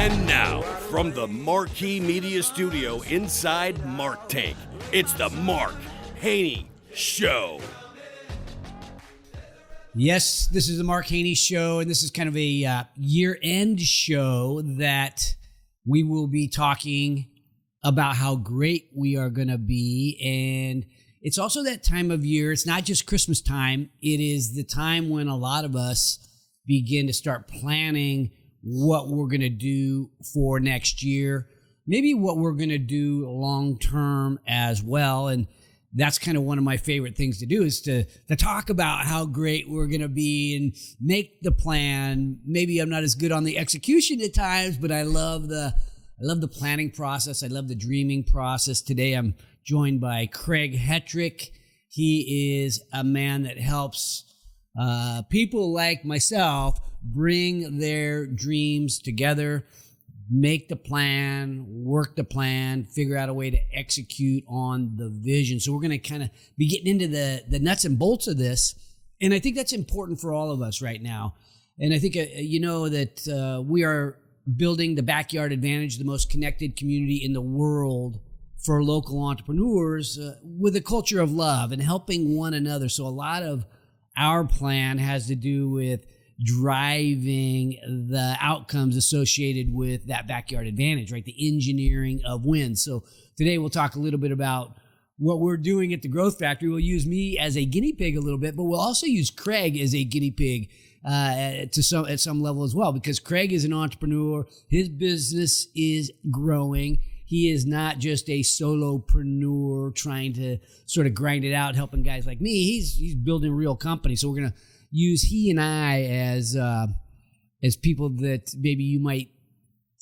And now, from the Marquee Media Studio inside Mark Tank, it's the Mark Haney Show. Yes, this is the Mark Haney Show, and this is kind of a year-end show that we will be talking about how great we are going to be. And it's also that time of year. It's not just Christmas time. It is the time when a lot of us begin to start planning what we're going to do for next year, maybe what we're going to do long-term as well. And that's kind of one of my favorite things to do is to talk about how great we're going to be and make the plan. Maybe I'm not as good on the execution at times, but I love the planning process. I love the dreaming process. Today I'm joined by Craig Hettrich. He is a man that helps people like myself bring their dreams together, make the plan, work the plan, figure out a way to execute on the vision. So we're going to kind of be getting into the nuts and bolts of this. And I think that's important for all of us right now. And I think, that we are building the Backyard Advantage, the most connected community in the world for local entrepreneurs with a culture of love and helping one another. So a lot of our plan has to do with driving the outcomes associated with that Backyard Advantage, right? The engineering of wins. So today we'll talk a little bit about what we're doing at the Growth Factory. We'll use me as a guinea pig a little bit, but we'll also use Craig as a guinea pig at some level as well, because Craig is an entrepreneur. His business is growing. He is not just a solopreneur trying to sort of grind it out, helping guys like me. He's building a real company. So we're going to use he and I as people that maybe you might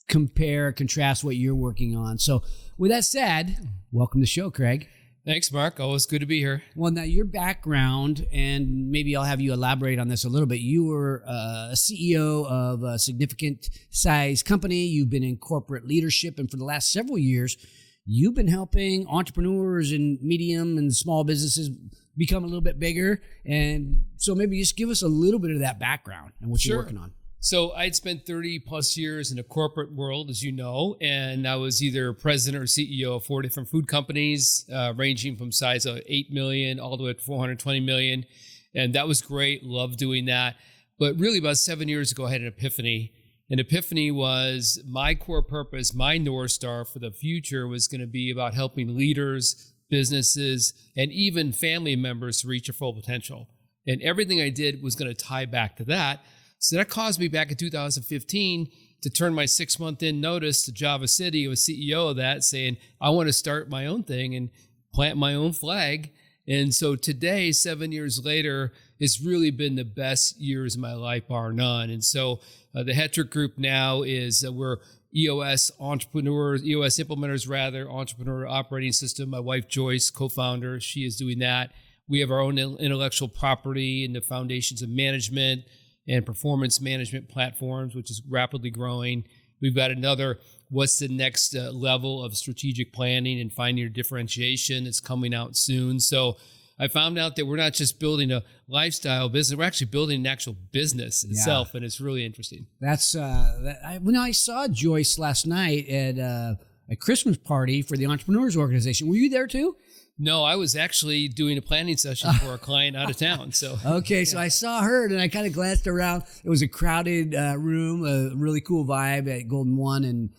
compare, contrast what you're working on. So with that said, welcome to the show, Craig. Thanks, Mark. Always good to be here. Well, now your background, and maybe I'll have you elaborate on this a little bit. You were a CEO of a significant size company. You've been in corporate leadership, and for the last several years, you've been helping entrepreneurs and medium and small businesses become a little bit bigger. And so maybe just give us a little bit of that background and what you're working on. So I'd spent 30 plus years in the corporate world, as you know, and I was either president or CEO of 4 different food companies, ranging from size of 8 million all the way to 420 million. And that was great. Loved doing that. But really about 7 years ago, I had an epiphany. An epiphany was my core purpose, my North Star for the future was going to be about helping leaders, businesses, and even family members to reach their full potential. And everything I did was going to tie back to that. So that caused me back in 2015 to turn my 6-month-in notice to Java City. I was CEO of that, saying, I want to start my own thing and plant my own flag. And so today, 7 years later, it's really been the best years of my life, bar none. And so the Hettrich Group now is, we're EOS entrepreneurs, EOS implementers rather, entrepreneur operating system. My wife, Joyce, co-founder, she is doing that. We have our own intellectual property in the foundations of management and performance management platforms, which is rapidly growing. We've got another, what's the next level of strategic planning and finding your differentiation that's coming out soon. So I found out that we're not just building a lifestyle business, we're actually building an actual business itself, and it's really interesting. That's, when I saw Joyce last night at a Christmas party for the Entrepreneurs Organization, were you there too? No, I was actually doing a planning session for a client out of town. So okay, so I saw her and I kind of glanced around. It was a crowded room, a really cool vibe at Golden One, and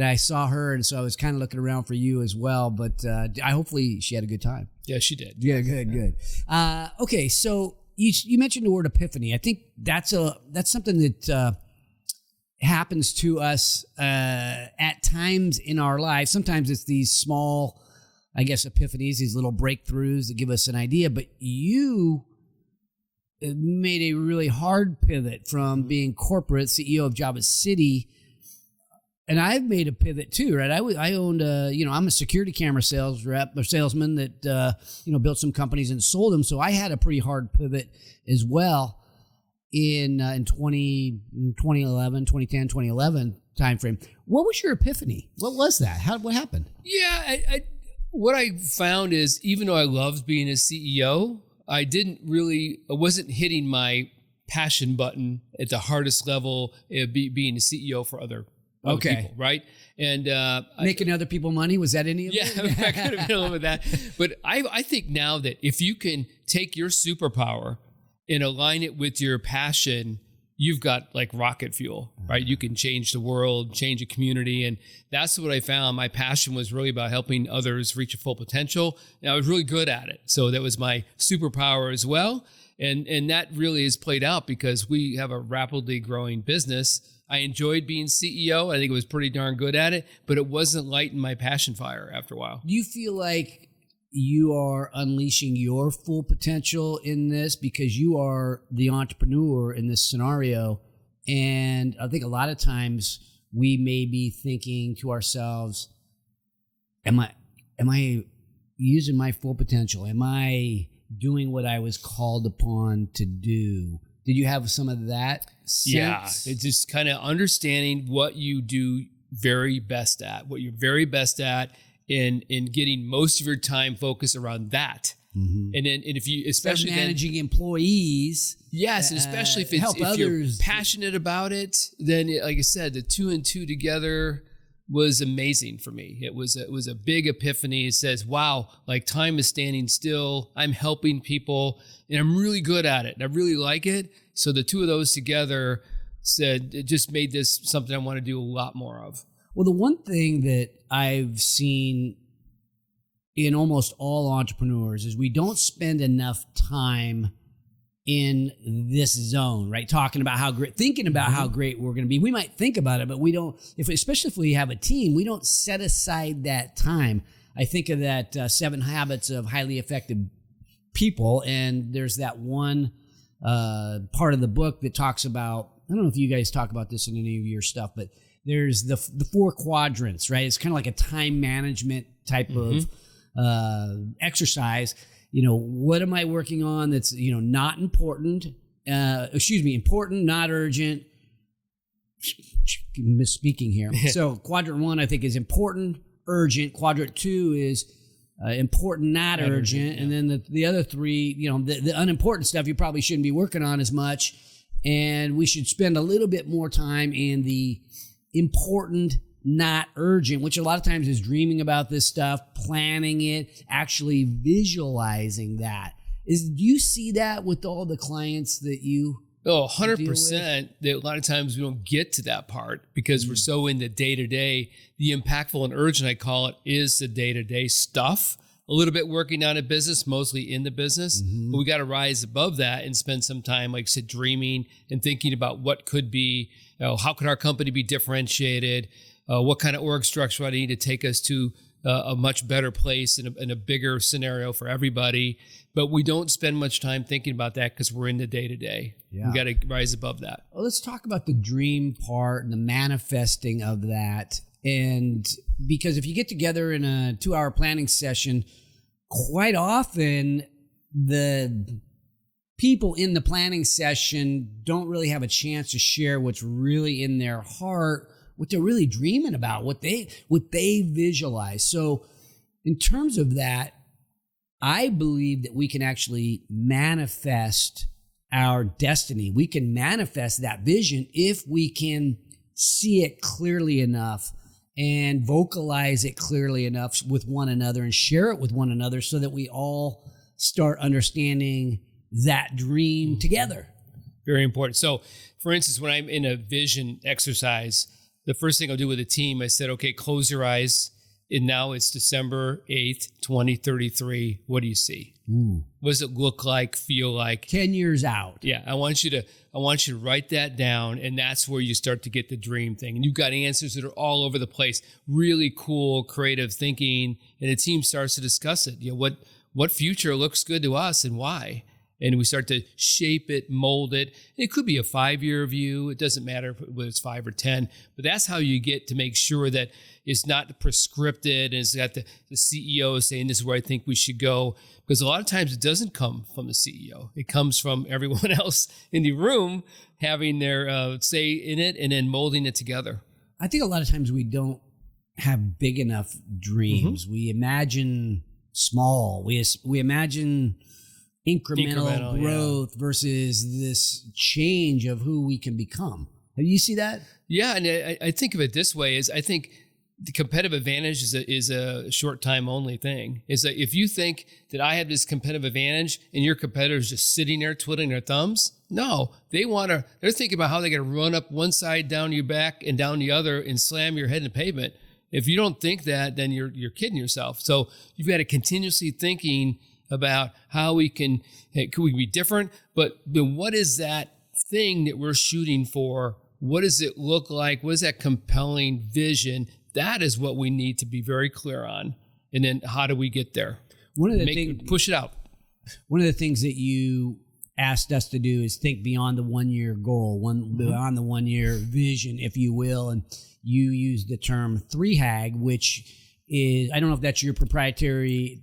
I saw her, and so I was kind of looking around for you as well. But hopefully she had a good time. Yeah, she did. Yeah, good. Okay, so you mentioned the word epiphany. I think that's something that happens to us at times in our lives. Sometimes it's these small, I guess, epiphanies, these little breakthroughs that give us an idea. But you made a really hard pivot from being corporate CEO of Java City, and I've made a pivot too, right? I owned I'm a security camera sales rep or salesman that built some companies and sold them. So I had a pretty hard pivot as well in 2011 timeframe. What was your epiphany? What was that? What happened? Yeah, what I found is, even though I loved being a CEO, I wasn't hitting my passion button at the hardest level, being a CEO for other other Okay. people, right? And Making other people money, was that any of yeah, it? I could have been a little bit of that. But I think now that if you can take your superpower and align it with your passion, you've got like rocket fuel, right? You can change the world, change a community. And that's what I found. My passion was really about helping others reach their full potential. And I was really good at it. So that was my superpower as well. And that really has played out because we have a rapidly growing business. I enjoyed being CEO. I think it was pretty darn good at it, but it wasn't lighting my passion fire after a while. Do you feel like you are unleashing your full potential in this because you are the entrepreneur in this scenario? And I think a lot of times we may be thinking to ourselves, am I using my full potential? Am I doing what I was called upon to do? Did you have some of that sense? Yeah, it's just kind of understanding what you do very best at, what you're very best at, in getting most of your time focused around that. Mm-hmm. And if you, especially managing employees, yes, and especially if you're passionate about it, then like I said, the 2 and 2 together was amazing for me. It was a big epiphany. It says, wow, like time is standing still. I'm helping people and I'm really good at it. And I really like it. So the two of those together said, it just made this something I want to do a lot more of. Well, the one thing that I've seen in almost all entrepreneurs is we don't spend enough time in this zone, right? Talking about how great, thinking about how great we're going to be. We might think about it, but we don't, especially if we have a team, we don't set aside that time. I think of that 7 Habits of Highly Effective People. And there's that one part of the book that talks about, I don't know if you guys talk about this in any of your stuff, but there's the 4 quadrants, right? It's kind of like a time management type of exercise. You know, what am I working on that's, not important? Important, not urgent. Misspeaking here. So quadrant 1, I think, is important, urgent. Quadrant 2 is important, not urgent. Yeah. And then the other 3, the unimportant stuff you probably shouldn't be working on as much. And we should spend a little bit more time in the important, not urgent, which a lot of times is dreaming about this stuff, planning it, actually visualizing that. Do you see that with all the clients that you 100%. That a lot of times we don't get to that part because we're so in the day-to-day. The impactful and urgent, I call it, is the day-to-day stuff. A little bit working on a business, mostly in the business. But we got to rise above that and spend some time, like I said, dreaming and thinking about what could be, how could our company be differentiated? What kind of org structure do I need to take us to a much better place and a bigger scenario for everybody? But we don't spend much time thinking about that because we're in the day-to-day. Yeah. We got to rise above that. Well, let's talk about the dream part and the manifesting of that. And because if you get together in a 2-hour planning session, quite often the people in the planning session don't really have a chance to share what's really in their heart, what they're really dreaming about, what they visualize. So in terms of that, I believe that we can actually manifest our destiny. We can manifest that vision if we can see it clearly enough and vocalize it clearly enough with one another and share it with one another so that we all start understanding that dream together. Very important. So, for instance, when I'm in a vision exercise, the first thing I'll do with the team, I said, okay, close your eyes. And now it's December 8th, 2033. What do you see? Ooh. What does it look like, feel like? 10 years out. Yeah, I want you to write that down, and that's where you start to get the dream thing. And you've got answers that are all over the place, really cool, creative thinking, and the team starts to discuss it. What future looks good to us and why? And we start to shape it, mold it. It could be a 5-year view. It doesn't matter whether it's 5 or 10, but that's how you get to make sure that it's not prescripted and it's got the CEO saying this is where I think we should go. Because a lot of times it doesn't come from the CEO. It comes from everyone else in the room having their say in it and then molding it together. I think a lot of times we don't have big enough dreams. We imagine small. We imagine incremental growth versus this change of who we can become. You see that? Yeah, and I think of it this way: is I think the competitive advantage is a short time only thing. Is that if you think that I have this competitive advantage and your competitor's just sitting there twiddling their thumbs, no, they're thinking about how they're going to run up one side, down your back, and down the other, and slam your head in the pavement. If you don't think that, then you're kidding yourself. So you've got to continuously thinking about how could we be different? But then what is that thing that we're shooting for? What does it look like? What is that compelling vision? That is what we need to be very clear on. And then how do we get there? Push it out. One of the things that you asked us to do is think beyond the 1 year goal, beyond the 1 year vision, if you will. And you used the term 3HAG, which is, I don't know if that's your proprietary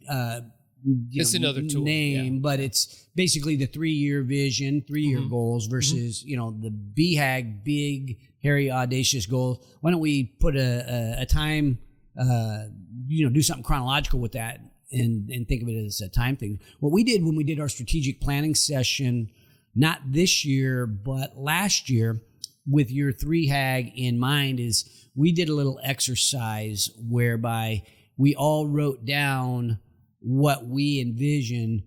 another tool name, but it's basically the 3 year vision, 3 year goals versus the BHAG, big, hairy, audacious goals. Why don't we put a time, do something chronological with that and think of it as a time thing. What we did when we did our strategic planning session, not this year but last year, with your 3HAG in mind, is we did a little exercise whereby we all wrote down what we envision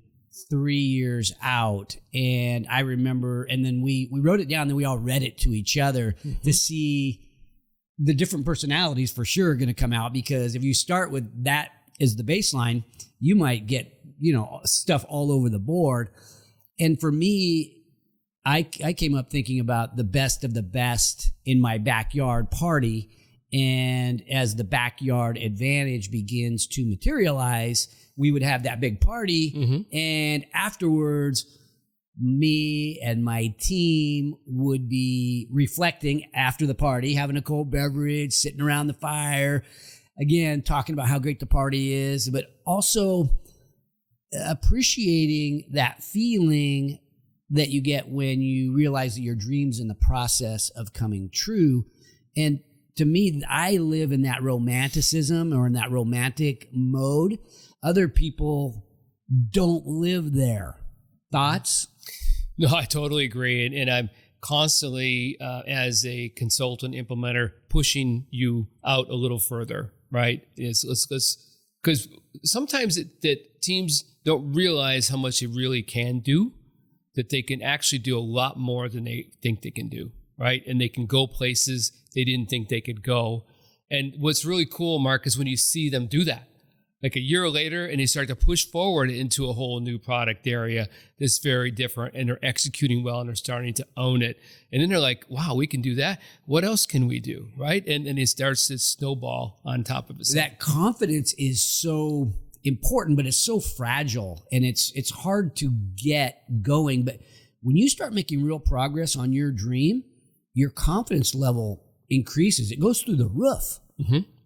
3 years out. And I remember, and then we wrote it down, then we all read it to each other to see the different personalities for sure are going to come out, because if you start with that as the baseline, you might get, stuff all over the board. And for me, I came up thinking about the best of the best in my backyard party. And as the backyard advantage begins to materialize, we would have that big party. And afterwards, me and my team would be reflecting after the party, having a cold beverage, sitting around the fire, again, talking about how great the party is, but also appreciating that feeling that you get when you realize that your dream's in the process of coming true. And to me, I live in that romanticism or in that romantic mode. Other people don't live there. Thoughts? No, I totally agree. And I'm constantly, as a consultant implementer, pushing you out a little further, right? Because sometimes that teams don't realize how much they really can do, that they can actually do a lot more than they think they can do, right? And they can go places they didn't think they could go. And what's really cool, Mark, is when you see them do that, like a year later, and they start to push forward into a whole new product area that's very different, and they're executing well, and they're starting to own it. And then they're like, wow, we can do that. What else can we do, right? And it starts to snowball on top of itself. That confidence is so important, but it's so fragile, and it's hard to get going. But when you start making real progress on your dream, your confidence level increases. It goes through the roof.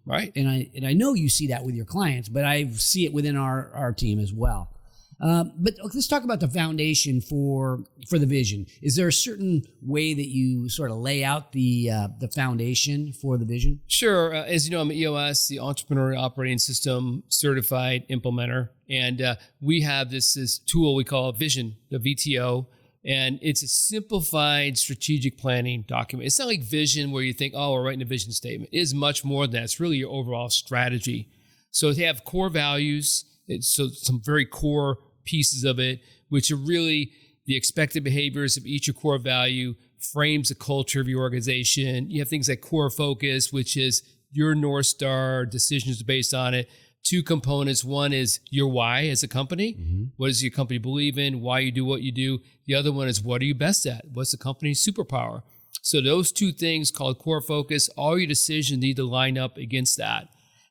Right. And I know you see that with your clients, but I see it within our team as well. But let's talk about the foundation for the vision. Is there a certain way that you sort of lay out the foundation for the vision? Sure. As you know, I'm an EOS, the Entrepreneurial Operating System Certified Implementer. And we have this tool we call Vision, the VTO. And it's a simplified strategic planning document. It's not like vision where you think, oh, we're writing a vision statement. It is much more than that. It's really your overall strategy. So they have core values. So some very core pieces of it, which are really the expected behaviors of each core value, frames the culture of your organization. You have things like core focus, which is your North Star, decisions based on it. Two components. One is your why as a company. What does your company believe in? Why you do what you do? The other one is what are you best at? What's the company's superpower? So those two things called core focus, all your decisions need to line up against that.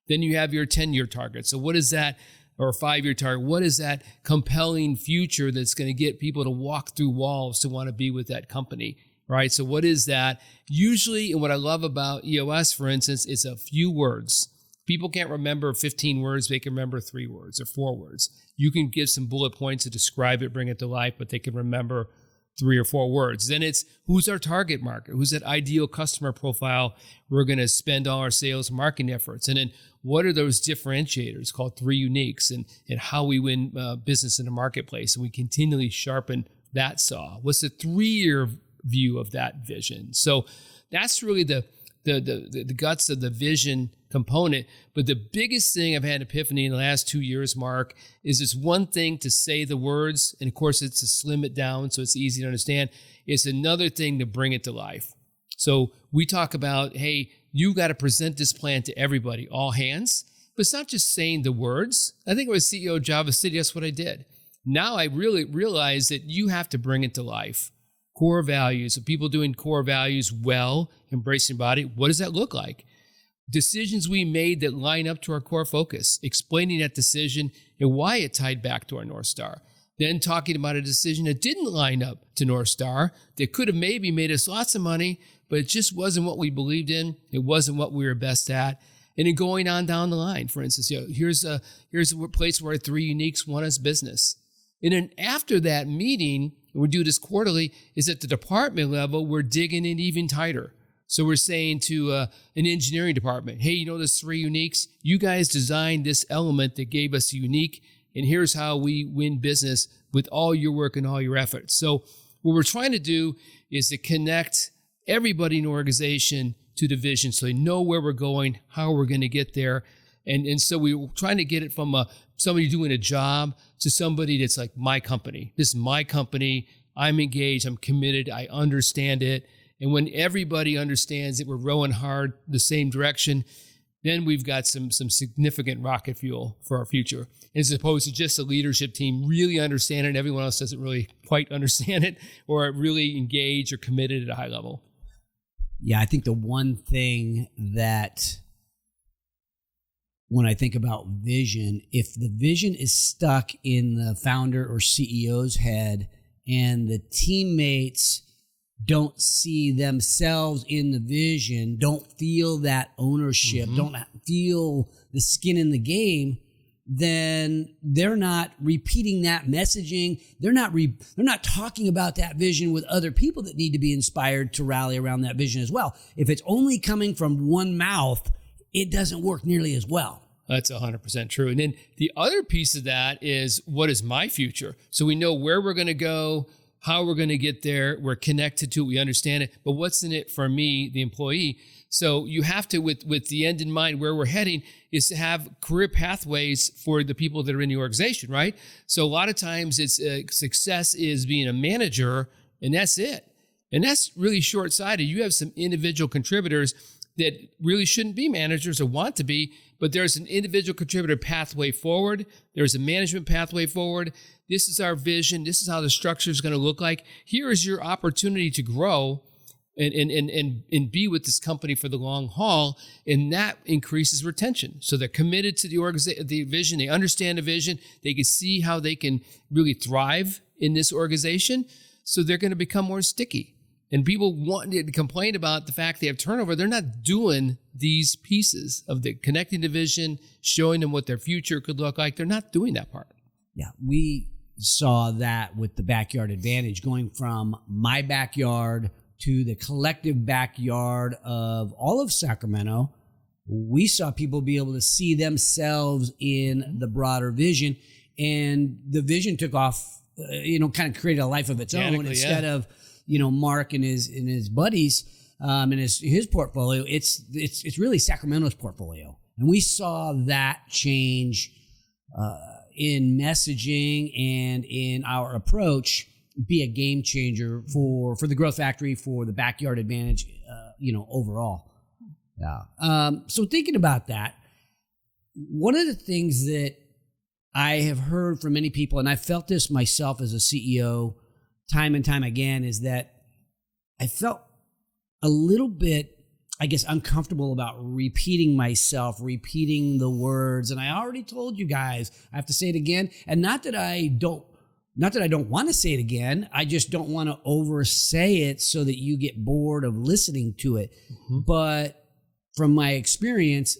Then you have your 10-year target. So what is that, or a 5-year target? What is that compelling future that's going to get people to walk through walls to want to be with that company, right? So what is that? Usually, and what I love about EOS, for instance, is a few words. People can't remember 15 words. They can remember 3 words or 4 words. You can give some bullet points to describe it, bring it to life, but they can remember 3 or 4 words. Then it's who's our target market? Who's that ideal customer profile we're going to spend all our sales and marketing efforts? And then what are those differentiators called 3 uniques and how we win business in the marketplace? And we continually sharpen that saw. What's the 3-year view of that vision? So that's really the guts of the vision component. But the biggest thing I've had epiphany in the last 2 years, Mark, is it's one thing to say the words, and of course it's to slim it down so it's easy to understand. It's another thing to bring it to life. So we talk about, hey, you got to present this plan to everybody, all hands. But it's not just saying the words. I think when I was CEO of Java City, that's what I did. Now I really realize that you have to bring it to life. Core values, so people doing core values well, embracing body, what does that look like? Decisions we made that line up to our core focus, explaining that decision and why it tied back to our North Star. Then talking about a decision that didn't line up to North Star, that could have maybe made us lots of money, but it just wasn't what we believed in. It wasn't what we were best at. And then going on down the line, for instance, here's a place where 3 uniques won us business. And then after that meeting, we do this quarterly, is at the department level, we're digging in even tighter. So we're saying to an engineering department, hey, you know those 3 uniques? You guys designed this element that gave us a unique, and here's how we win business with all your work and all your efforts. So what we're trying to do is to connect everybody in the organization to the vision so they know where we're going, how we're going to get there. And so we're trying to get it from somebody doing a job to somebody that's like, my company. This is my company. I'm engaged. I'm committed. I understand it. And when everybody understands that we're rowing hard the same direction, then we've got some significant rocket fuel for our future. As opposed to just a leadership team really understand it and everyone else doesn't really quite understand it or really engaged or committed at a high level. Yeah, I think the one thing that when I think about vision, if the vision is stuck in the founder or CEO's head and the teammates don't see themselves in the vision, don't feel that ownership, don't feel the skin in the game, then they're not repeating that messaging. They're not talking about that vision with other people that need to be inspired to rally around that vision as well. If it's only coming from one mouth, it doesn't work nearly as well. That's 100% true. And then the other piece of that is, what is my future? So we know where we're going to go, how we're going to get there. We're connected to it. We understand it. But what's in it for me, the employee? So you have to, with the end in mind, where we're heading is to have career pathways for the people that are in the organization, right? So a lot of times it's success is being a manager, and that's it. And that's really short-sighted. You have some individual contributors that really shouldn't be managers or want to be, but there's an individual contributor pathway forward. There's a management pathway forward. This is our vision. This is how the structure is going to look like. Here is your opportunity to grow and be with this company for the long haul, and that increases retention. So they're committed to the vision. They understand the vision. They can see how they can really thrive in this organization. So they're going to become more sticky. And people want to complain about the fact they have turnover. They're not doing these pieces of the connecting the vision, showing them what their future could look like. They're not doing that part. Yeah, we saw that with the backyard advantage, going from my backyard to the collective backyard of all of Sacramento. We saw people be able to see themselves in the broader vision, and the vision took off, kind of created a life of its own instead of, Mark and his buddies and his portfolio. It's really Sacramento's portfolio, and we saw that change in messaging and in our approach be a game changer for the growth factory, for the backyard advantage, overall. Yeah. So thinking about that, one of the things that I have heard from many people, and I felt this myself as a CEO time and time again, is that I felt a little bit, I guess, uncomfortable about repeating myself, repeating the words. And I already told you guys, I have to say it again. And not that I don't want to say it again. I just don't want to oversay it so that you get bored of listening to it. Mm-hmm. But from my experience,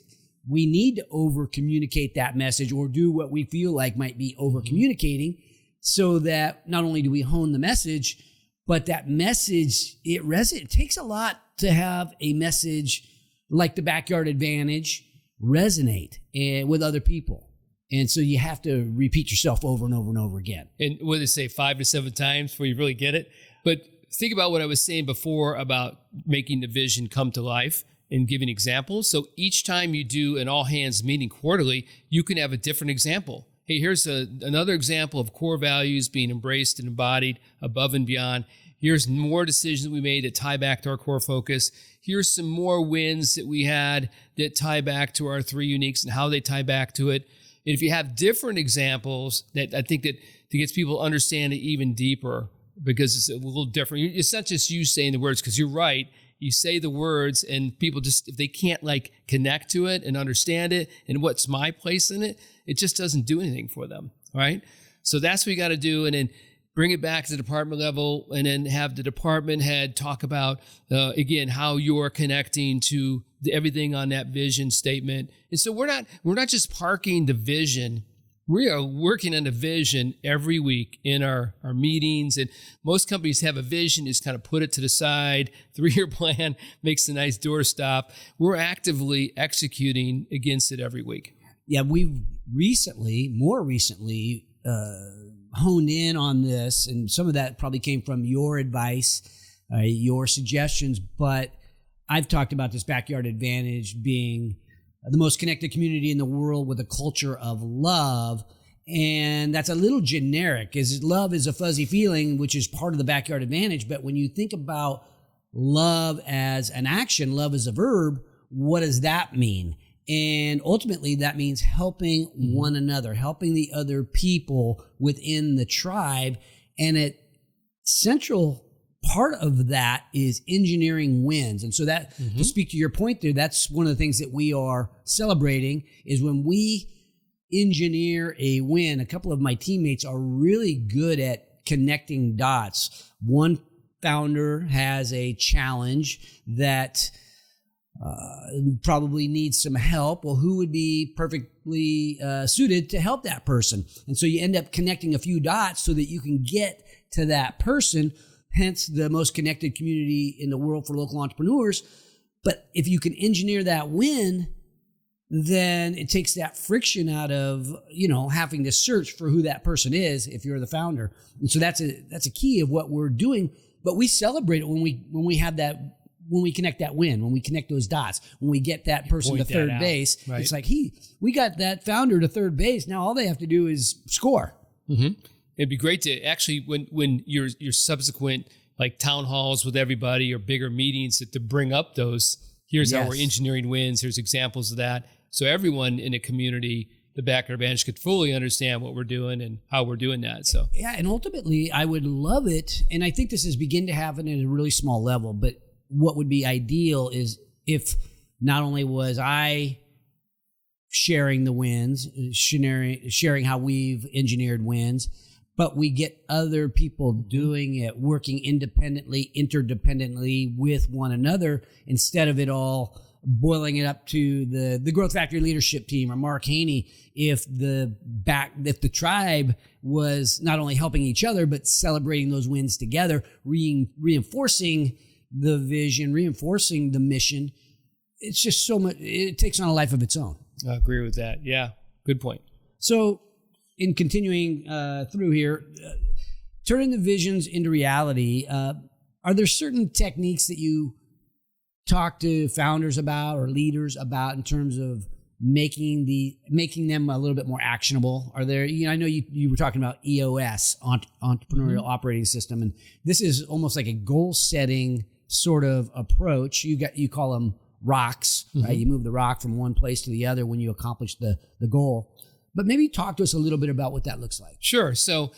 we need to over communicate that message, or do what we feel like might be over communicating, so that not only do we hone the message, but that message, it takes a lot to have a message like the backyard advantage resonate with other people. And so you have to repeat yourself over and over and over again. And what do they say, 5 to 7 times before you really get it? But think about what I was saying before about making the vision come to life and giving examples. So each time you do an all hands meeting quarterly, you can have a different example. Hey, here's another example of core values being embraced and embodied above and beyond. Here's more decisions we made that tie back to our core focus. Here's some more wins that we had that tie back to our 3 uniques and how they tie back to it. And if you have different examples, that I think that gets people to understand it even deeper, because it's a little different. It's not just you saying the words, because you're right. You say the words and people just, if they can't like connect to it and understand it and what's my place in it, it just doesn't do anything for them, right? So that's what you got to do. And then bring it back to the department level, and then have the department head talk about, again, how you're connecting to everything on that vision statement. And so we're not just parking the vision. We are working on the vision every week in our meetings. And most companies have a vision, just kind of put it to the side. 3-year plan makes a nice doorstop. We're actively executing against it every week. Yeah, we've more recently, honed in on this, and some of that probably came from your advice, your suggestions, but I've talked about this backyard advantage being the most connected community in the world with a culture of love, and that's a little generic, as love is a fuzzy feeling, which is part of the backyard advantage, but when you think about love as an action, love as a verb, what does that mean? And ultimately, that means helping one another, helping the other people within the tribe. And a central part of that is engineering wins. And so that, to speak to your point there, that's one of the things that we are celebrating, is when we engineer a win. A couple of my teammates are really good at connecting dots. One founder has a challenge that probably needs some help. Well, who would be perfectly suited to help that person? And so you end up connecting a few dots so that you can get to that person, hence the most connected community in the world for local entrepreneurs. But if you can engineer that win, then it takes that friction out of, having to search for who that person is if you're the founder. And so that's a key of what we're doing. But we celebrate it when we have that, when we connect that win, when we connect those dots, when we get that person to third base. Right. It's like, we got that founder to third base. Now all they have to do is score. Mm-hmm. It'd be great to actually, when your subsequent like town halls with everybody or bigger meetings, to bring up those, here's how we're engineering wins, here's examples of that. So everyone in a community, the backyard advantage, could fully understand what we're doing and how we're doing that. So yeah, and ultimately I would love it. And I think this is begin to happen at a really small level, but what would be ideal is if not only was I sharing the wins, sharing how we've engineered wins, but we get other people doing it, working independently, interdependently with one another, instead of it all boiling it up to the Growth Factory leadership team or Mark Haney. If the tribe was not only helping each other, but celebrating those wins together, reinforcing the vision, reinforcing the mission, it's just so much, it takes on a life of its own. I agree with that. Yeah, good point. So in continuing through here, turning the visions into reality, are there certain techniques that you talk to founders about or leaders about in terms of making them a little bit more actionable? Are there, I know you were talking about EOS, Entrepreneurial Operating System, and this is almost like a goal setting sort of approach. You call them rocks, right? You move the rock from one place to the other when you accomplish the goal. But maybe talk to us a little bit about what that looks like. Sure. So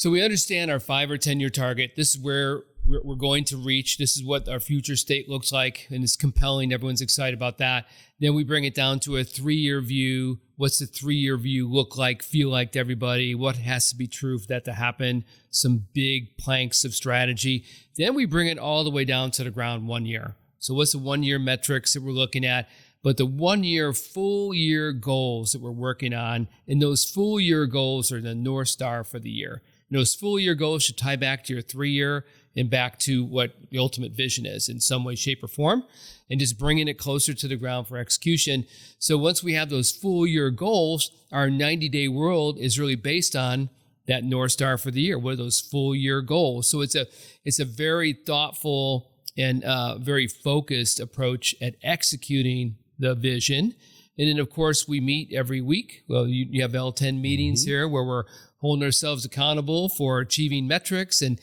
we understand our 5 or 10 year target. This is where we're going to reach. This is what our future state looks like, and it's compelling. Everyone's excited about that. Then we bring it down to a 3-year view. What's the 3-year view look like, feel like to everybody? What has to be true for that to happen? Some big planks of strategy. Then we bring it all the way down to the ground 1 year. So what's the 1-year metrics that we're looking at? But the 1-year, full year goals that we're working on, and those full year goals are the North Star for the year. And those full year goals should tie back to your 3-year and back to what the ultimate vision is in some way, shape, or form, and just bringing it closer to the ground for execution. So once we have those full year goals, our 90-day world is really based on that North Star for the year? What are those full year goals? So it's a very thoughtful and very focused approach at executing the vision. And then, of course, we meet every week. Well, you have L10 meetings here where we're holding ourselves accountable for achieving metrics and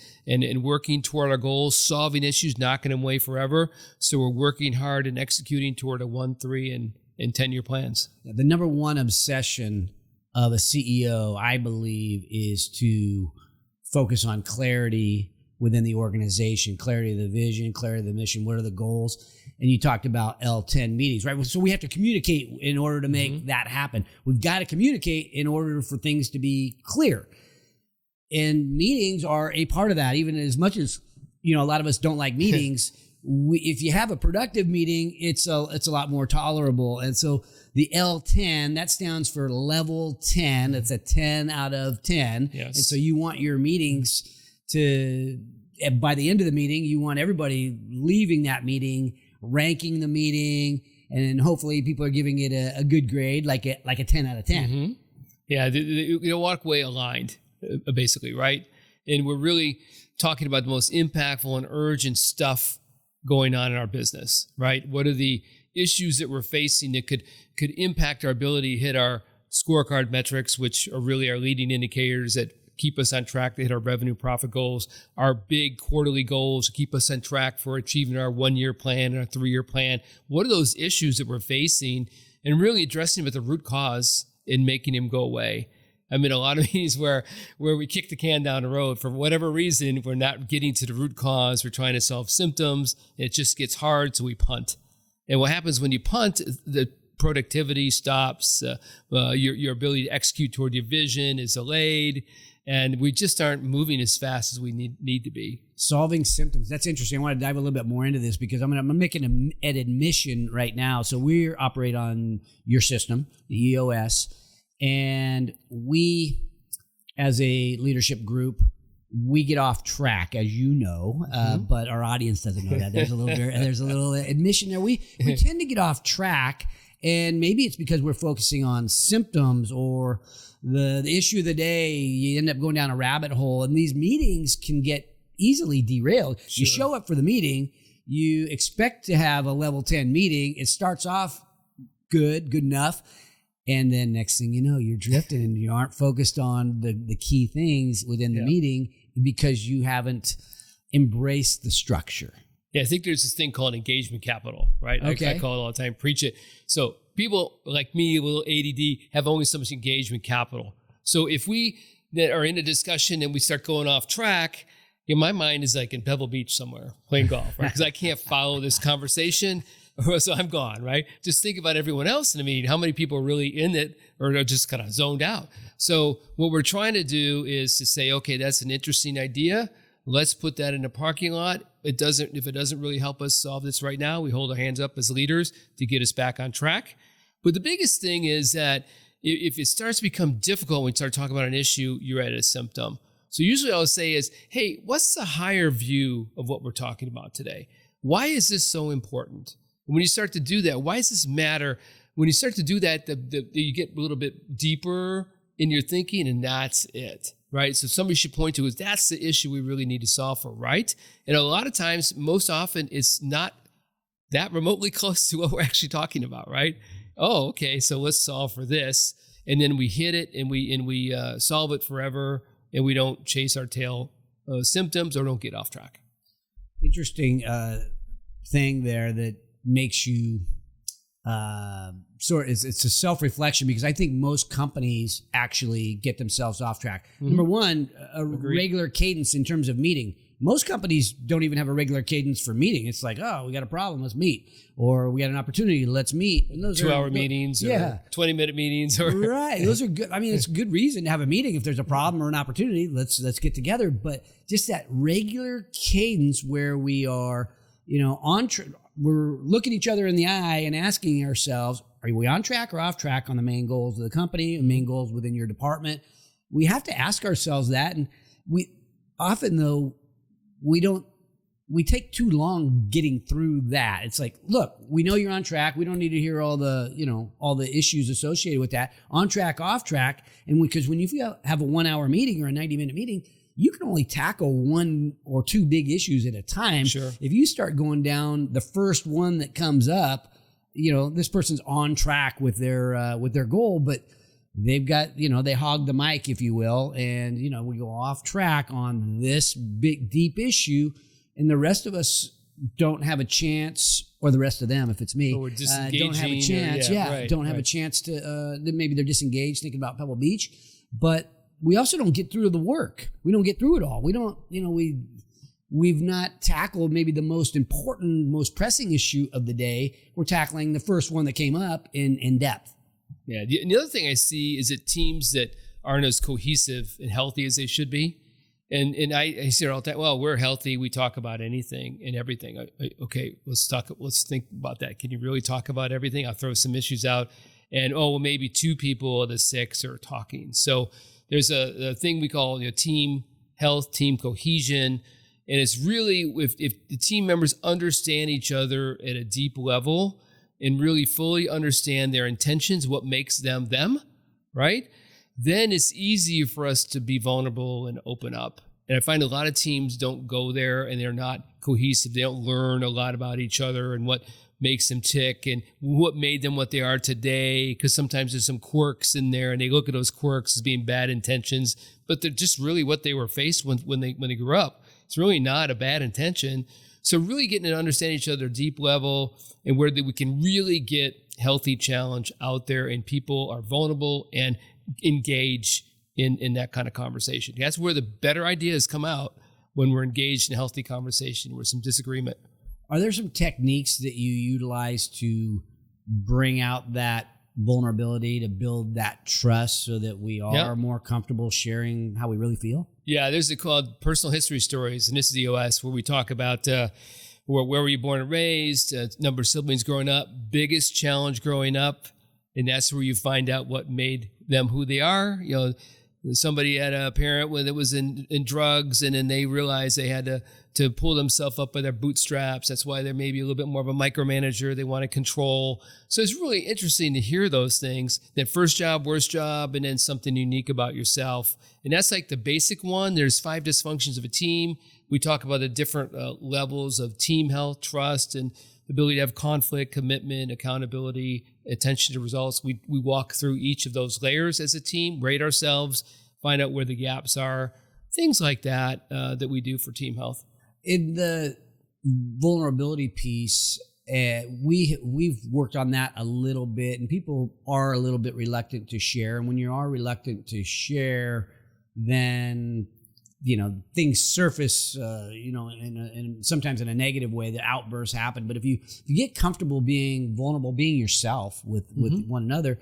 working toward our goals, solving issues, not going away forever. So we're working hard and executing toward a 1, 3, and 10-year plans. The number one obsession of a CEO, I believe, is to focus on clarity within the organization, clarity of the vision, clarity of the mission, what are the goals? And you talked about L10 meetings, right? So we have to communicate in order to make that happen. We've got to communicate in order for things to be clear. And meetings are a part of that, even as much as, a lot of us don't like meetings. If you have a productive meeting, it's a lot more tolerable. And so the L10, that stands for level 10. It's a 10 out of 10. Yes. And so you want your meetings by the end of the meeting, you want everybody leaving that meeting, ranking the meeting, and then hopefully people are giving it a good grade, like a 10 out of 10. Mm-hmm. Yeah, they walk away aligned, basically, right? And we're really talking about the most impactful and urgent stuff going on in our business, right? What are the issues that we're facing that could impact our ability to hit our scorecard metrics, which are really our leading indicators that keep us on track to hit our revenue profit goals, our big quarterly goals to keep us on track for achieving our 1-year plan and our 3-year plan. What are those issues that we're facing, and really addressing them at the root cause and making them go away? I mean, a lot of these where we kick the can down the road for whatever reason, we're not getting to the root cause. We're trying to solve symptoms. It just gets hard, so we punt. And what happens when you punt, the productivity stops, your ability to execute toward your vision is delayed, and we just aren't moving as fast as we need to be. Solving symptoms. That's interesting. I want to dive a little bit more into this because I'm making an admission right now. So we operate on your system, the EOS, and we, as a leadership group, we get off track, as you know, but our audience doesn't know that. There's a little admission there. We tend to get off track, and maybe it's because we're focusing on symptoms or the issue of the day. You end up going down a rabbit hole, and these meetings can get easily derailed. Sure. You show up for the meeting, you expect to have a level 10 meeting. It starts off good enough. And then next thing you know, you're drifting and you aren't focused on the key things within the meeting because you haven't embraced the structure. Yeah, I think there's this thing called engagement capital, right? Okay. I call it all the time, preach it. So people like me, a little ADD, have only so much engagement capital. So if we that are in a discussion and we start going off track, my mind is like in Pebble Beach somewhere playing golf, right? Because I can't follow this conversation. So I'm gone, right? Just think about everyone else in the meeting. How many people are really in it or are just kind of zoned out? So what we're trying to do is to say, okay, that's an interesting idea. Let's put that in a parking lot. If it doesn't really help us solve this right now, we hold our hands up as leaders to get us back on track. But the biggest thing is that if it starts to become difficult when you start talking about an issue, you're at a symptom. So usually I'll say is, hey, what's the higher view of what we're talking about today? Why is this so important? When you start to do that, why does this matter? When you start to do that, you get a little bit deeper in your thinking, and that's it, right? So somebody should point to is that's the issue we really need to solve for, right? And a lot of times, most often, it's not that remotely close to what we're actually talking about, right? Oh, okay, so let's solve for this, and then we hit it, and we solve it forever, and we don't chase our tail symptoms or don't get off track. Interesting thing there that makes you it's a self-reflection, because I think most companies actually get themselves off track. Mm-hmm. Number one, regular cadence in terms of meeting. Most companies don't even have a regular cadence for meeting. It's like, oh, we got a problem, let's meet. Or we got an opportunity, let's meet. And those 2-hour meetings or 20-minute meetings. Right. Those are good. I mean, it's a good reason to have a meeting. If there's a problem or an opportunity, let's get together. But just that regular cadence where we are, we're looking each other in the eye and asking ourselves, are we on track or off track on the main goals of the company and main goals within your department? We have to ask ourselves that. And we often, though, we don't we take too long getting through that. It's like, look, we know you're on track. We don't need to hear all the issues associated with that. On track, off track. And because when you have a 1 hour meeting or a 90-minute meeting, you can only tackle one or two big issues at a time. Sure. If you start going down the first one that comes up, this person's on track with their goal, but they've got, they hog the mic, if you will. And, we go off track on this big, deep issue. And the rest of us don't have a chance, or the rest of them, if it's me, we're don't have a chance. Don't have a chance to, maybe they're disengaged thinking about Pebble Beach, but we also don't get through the work. We don't get through it all. We don't, we've not tackled maybe the most important, most pressing issue of the day. We're tackling the first one that came up in depth. Yeah. The other thing I see is that teams that aren't as cohesive and healthy as they should be. And I see it all the time. Well, we're healthy. We talk about anything and everything. Okay, let's think about that. Can you really talk about everything? I'll throw some issues out. And, maybe two people of the six are talking. So there's a thing we call team health, team cohesion. And it's really, if the team members understand each other at a deep level and really fully understand their intentions, what makes them, right? Then it's easier for us to be vulnerable and open up. And I find a lot of teams don't go there and they're not cohesive. They don't learn a lot about each other and what makes them tick and what made them what they are today. Because sometimes there's some quirks in there and they look at those quirks as being bad intentions, but they're just really what they were faced when they grew up. It's really not a bad intention. So really getting to understand each other deep level and where we can really get healthy challenge out there and people are vulnerable and engage in that kind of conversation. That's where the better ideas come out, when we're engaged in a healthy conversation with some disagreement. Are there some techniques that you utilize to bring out that vulnerability, to build that trust so that we are more comfortable sharing how we really feel? Yeah, there's a called personal history stories, and this is the OS, where we talk about where were you born and raised, number of siblings growing up, biggest challenge growing up, and that's where you find out what made them who they are. Somebody had a parent that was in drugs, and then they realized they had to pull themselves up by their bootstraps. That's why they're maybe a little bit more of a micromanager. They want to control. So it's really interesting to hear those things, that first job, worst job, and then something unique about yourself. And that's like the basic one. There's 5 dysfunctions of a team. We talk about the different levels of team health, trust, and ability to have conflict, commitment, accountability, attention to results. We walk through each of those layers as a team, rate ourselves, find out where the gaps are, things like that that we do for team health. In the vulnerability piece, we've worked on that a little bit, and people are a little bit reluctant to share. And when you are reluctant to share, then things surface, and sometimes in a negative way. The outbursts happen. But if you get comfortable being vulnerable, being yourself with one another,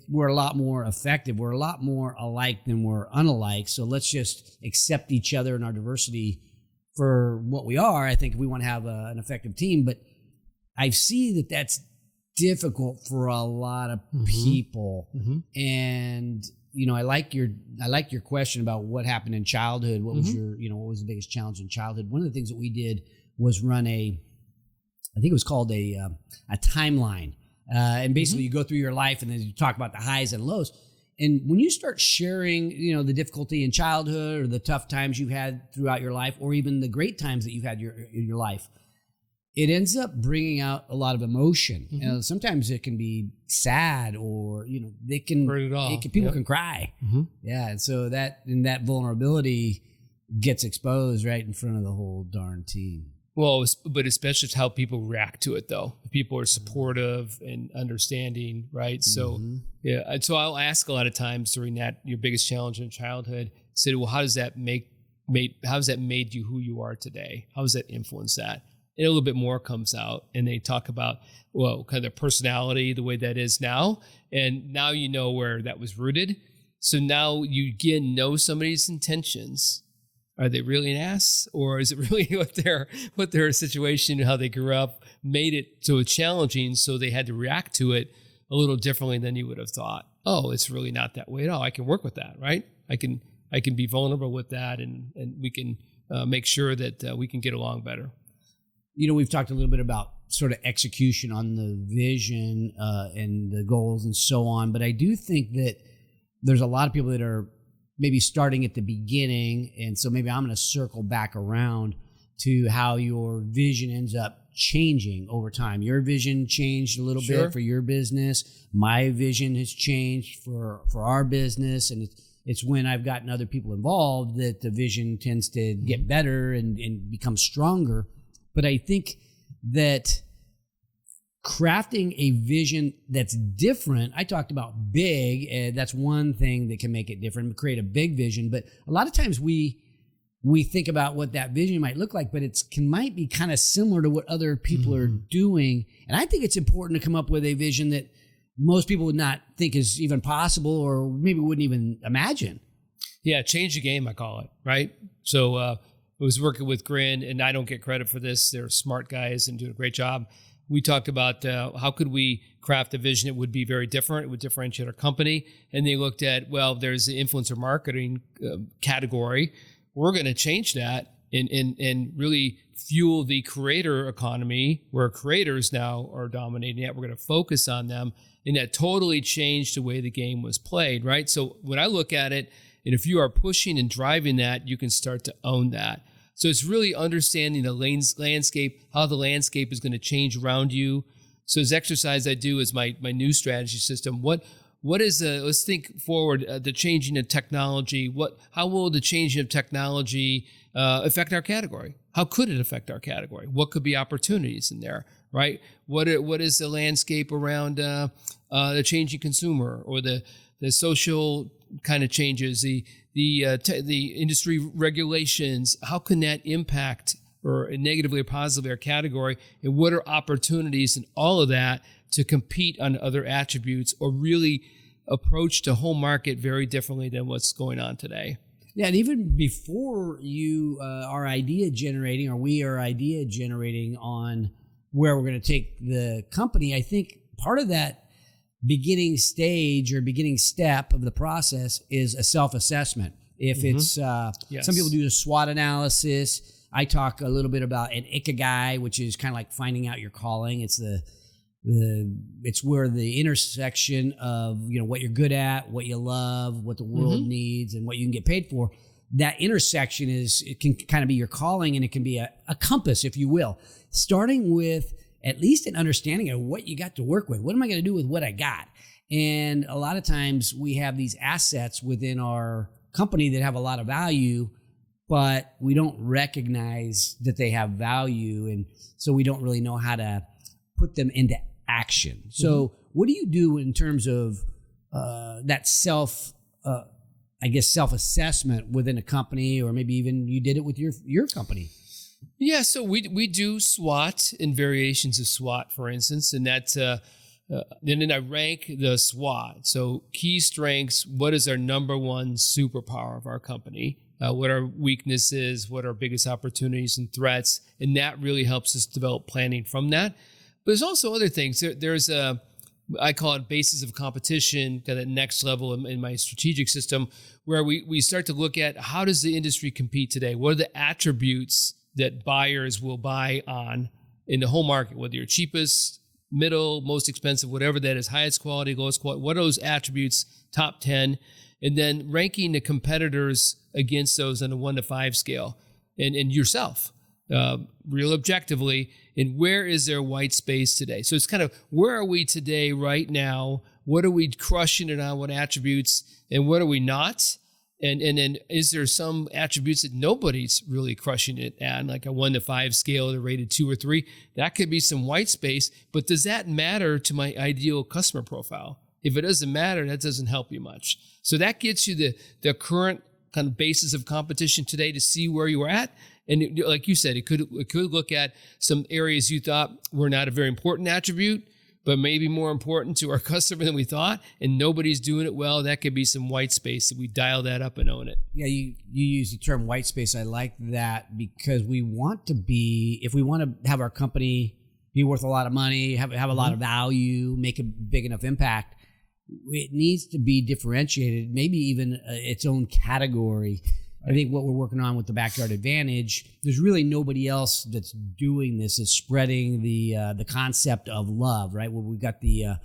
we're a lot more effective. We're a lot more alike than we're unalike. So let's just accept each other and our diversity for what we are. I think if we want to have an effective team, but I see that that's difficult for a lot of people. And I like your question about what happened in childhood. What was what was the biggest challenge in childhood? One of the things that we did was run I think it was called a timeline. And basically you go through your life and then you talk about the highs and lows. And when you start sharing, the difficulty in childhood or the tough times you've had throughout your life, or even the great times that you've had in your life, it ends up bringing out a lot of emotion. Sometimes it can be sad, or people can cry. Yeah, and so that vulnerability gets exposed right in front of the whole darn team. Well, but especially how people react to it, though. If people are supportive and understanding, right? So, yeah. So I'll ask a lot of times during that, your biggest challenge in childhood, say, well, how does that made you who you are today? How does that influence that? And a little bit more comes out, and they talk about, well, kind of their personality, the way that is now. And now you know where that was rooted. So now you again know somebody's intentions. Are they really an ass, or is it really what their situation, how they grew up, made it so challenging, so they had to react to it a little differently than you would have thought? Oh, it's really not that way at all. I can work with that, right? I can be vulnerable with that, and we can make sure that we can get along better. We've talked a little bit about sort of execution on the vision and the goals and so on, but I do think that there's a lot of people that are maybe starting at the beginning, and so maybe I'm going to circle back around to how your vision ends up changing over time. Your vision changed a little bit for your business. My vision has changed for our business, and it's when I've gotten other people involved that the vision tends to get better and become stronger. But I think that crafting a vision that's different, I talked about big, that's one thing that can make it different, create a big vision. But a lot of times we think about what that vision might look like, but might be kind of similar to what other people are doing. And I think it's important to come up with a vision that most people would not think is even possible, or maybe wouldn't even imagine. Yeah, change the game, I call it, right? So I was working with Grin, and I don't get credit for this. They're smart guys and doing a great job. We talked about how could we craft a vision that would be very different, it would differentiate our company. And they looked at, well, there's the influencer marketing category. We're going to change that and really fuel the creator economy, where creators now are dominating it. We're going to focus on them. And that totally changed the way the game was played, right? So when I look at it, and if you are pushing and driving that, you can start to own that. So it's really understanding the landscape, how the landscape is going to change around you. So this exercise I do is my new strategy system. What is let's think forward, the changing of technology. How will the changing of technology affect our category? How could it affect our category? What could be opportunities in there, right? What is the landscape around the changing consumer, or the social kind of changes, the industry regulations? How can that impact or negatively or positively our category? And what are opportunities in all of that to compete on other attributes, or really approach the whole market very differently than what's going on today? Yeah, and even before you are idea generating, or we are idea generating on where we're going to take the company, I think part of that beginning stage or beginning step of the process is a self-assessment. If it's, some people do the SWOT analysis. I talk a little bit about an Ikigai, which is kind of like finding out your calling. It's it's where the intersection of, what you're good at, what you love, what the world needs, and what you can get paid for. That intersection it can kind of be your calling, and it can be a compass, if you will, starting with at least an understanding of what you got to work with. What am I going to do with what I got? And a lot of times we have these assets within our company that have a lot of value, but we don't recognize that they have value. And so we don't really know how to put them into action. So what do you do in terms of that self-assessment within a company, or maybe even you did it with your company? Yeah, so we do SWOT and variations of SWOT, for instance, and that's and then I rank the SWOT. So key strengths, what is our number one superpower of our company? What are weaknesses? What are biggest opportunities and threats? And that really helps us develop planning from that. But there's also other things. There's I call it basis of competition, kind of next level in my strategic system, where we start to look at how does the industry compete today? What are the attributes that buyers will buy on in the whole market, whether you're cheapest, middle, most expensive, whatever that is, highest quality, lowest quality, what are those attributes, top 10, and then ranking the competitors against those on a 1 to 5 scale, and yourself, real objectively, and where is there white space today? So it's kind of, where are we today right now? What are we crushing it on? What attributes, and what are we not? And then is there some attributes that nobody's really crushing it at, like a 1 to 5 scale, they're rated 2 or 3? That could be some white space, but does that matter to my ideal customer profile? If it doesn't matter, that doesn't help you much. So that gets you the current kind of basis of competition today to see where you are at. And like you said, it could look at some areas you thought were not a very important attribute, but maybe more important to our customer than we thought, and nobody's doing it well. That could be some white space, if we dial that up and own it. Yeah, you use the term white space. I like that, because we want to be, if we want to have our company be worth a lot of money, have a lot of value, make a big enough impact, it needs to be differentiated, maybe even its own category. I think what we're working on with the Backyard Advantage, there's really nobody else that's doing this, is spreading the concept of love, right? Well, we've got the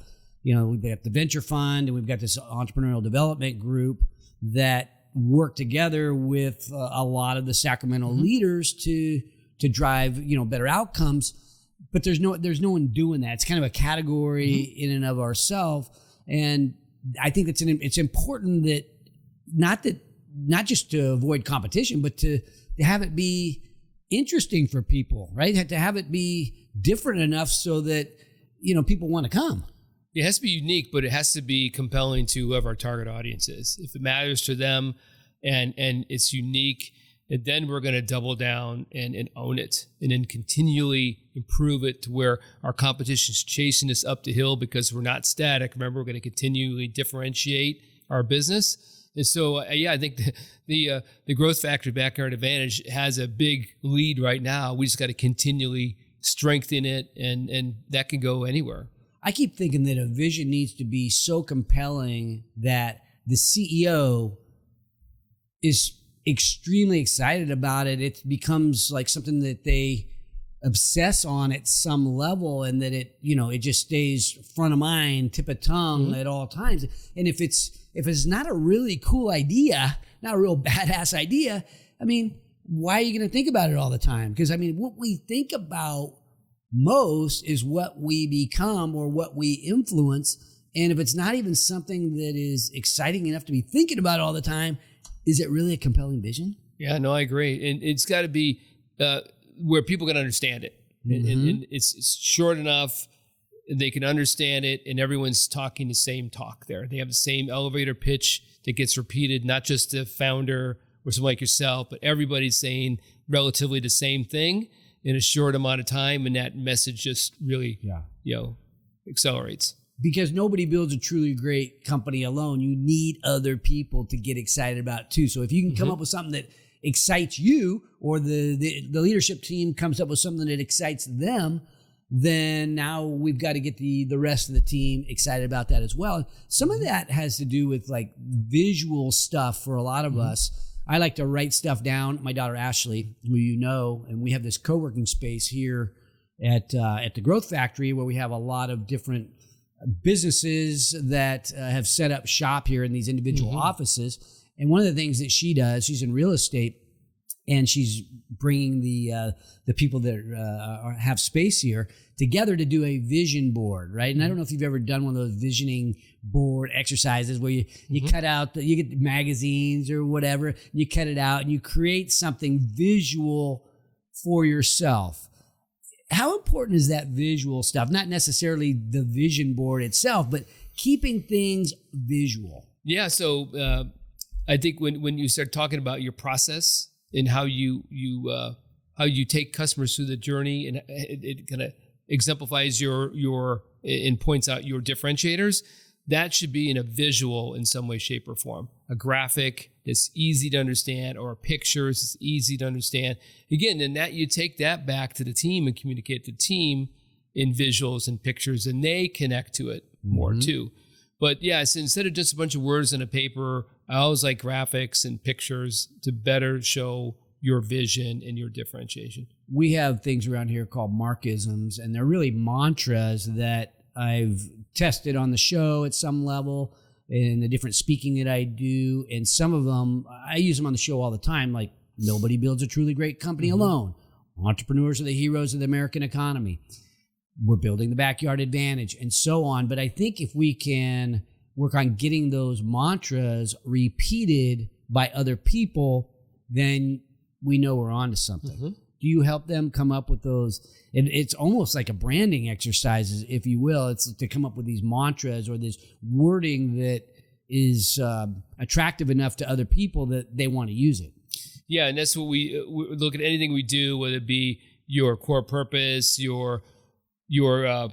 we've got the venture fund, and we've got this entrepreneurial development group that work together with a lot of the Sacramento leaders to drive better outcomes. But there's no one doing that. It's kind of a category in and of ourselves, and I think it's important that not just to avoid competition, but to have it be interesting for people, right? To have it be different enough so that people want to come. It has to be unique, but it has to be compelling to whoever our target audience is. If it matters to them and it's unique, and then we're going to double down and own it, and then continually improve it to where our competition's chasing us up the hill because we're not static. Remember, we're going to continually differentiate our business. And so, I think the Growth Factory Backyard Advantage has a big lead right now. We just got to continually strengthen it, and that can go anywhere. I keep thinking that a vision needs to be so compelling that the CEO is extremely excited about it. It becomes like something that they obsess on at some level, and that it just stays front of mind, tip of tongue at all times. And if it's not a really cool idea, not a real badass idea, I mean, why are you going to think about it all the time? Because what we think about most is what we become or what we influence. And if it's not even something that is exciting enough to be thinking about all the time, is it really a compelling vision? Yeah, no, I agree. And it's got to be where people can understand it. And it's short enough, they can understand it, and everyone's talking the same talk there. They have the same elevator pitch that gets repeated, not just the founder or someone like yourself, but everybody's saying relatively the same thing in a short amount of time, and that message just really accelerates. Because nobody builds a truly great company alone. You need other people to get excited about it too. So if you can come up with something that excites you, or the leadership team comes up with something that excites them, then now we've got to get the rest of the team excited about that as well. Some of that has to do with like visual stuff for a lot of us. I like to write stuff down. My daughter Ashley, who you know, and we have this co-working space here at the Growth Factory where we have a lot of different businesses that have set up shop here in these individual offices. And one of the things that she does, she's in real estate, and she's bringing the people that have space here together to do a vision board, right? And I don't know if you've ever done one of those visioning board exercises where you cut out, you get the magazines or whatever, you cut it out and you create something visual for yourself. How important is that visual stuff? Not necessarily the vision board itself, but keeping things visual. Yeah, so I think when you start talking about your process and how you take customers through the journey, and it kind of exemplifies your and points out your differentiators, that should be in a visual in some way, shape, or form. A graphic that's easy to understand, or pictures that's easy to understand. Again, then that you take that back to the team and communicate to the team in visuals and pictures, and they connect to it more too. But yeah, so instead of just a bunch of words on a paper, I always like graphics and pictures to better show your vision and your differentiation. We have things around here called Markisms, and they're really mantras that I've tested on the show at some level in the different speaking that I do. And some of them, I use them on the show all the time, like nobody builds a truly great company alone. Entrepreneurs are the heroes of the American economy. We're building the Backyard Advantage, and so on. But I think if we can work on getting those mantras repeated by other people, then we know we're onto something. Do you help them come up with those? And it's almost like a branding exercise, if you will. It's to come up with these mantras or this wording that is attractive enough to other people that they want to use it. Yeah, and that's what we look at. Anything we do, whether it be your core purpose, your